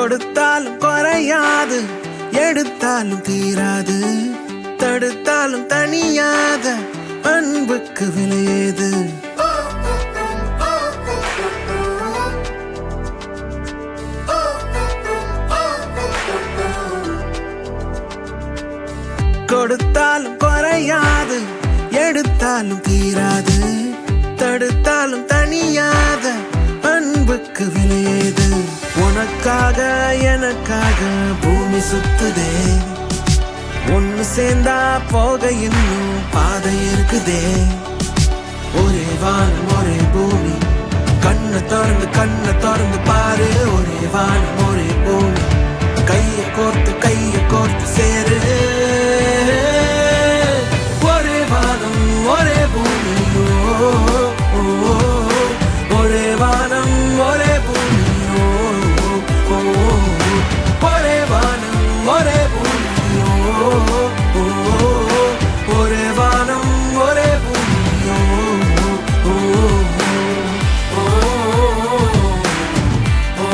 கொடுத்தாலும் குறையாது, எடுத்தாலும் தீராது, தடுத்தாலும் தனியாத அன்புக்கு விலையேது. கொடுத்தாலும் குறையாது, எடுத்தாலும் தீராது, தடுத்தாலும் தனியாத அன்புக்கு விலையேது. உனக்காக எனக்காக பூமி சுத்துதே, ஒன்னு சேர்ந்தா போக இன்னும் பாதை இருக்குதே. ஒரே வானம் ஒரே பூமி, கண்ணை திறந்து பாரு. ஒரே வானம் ஒரே பூமி, கையை கோர்த்து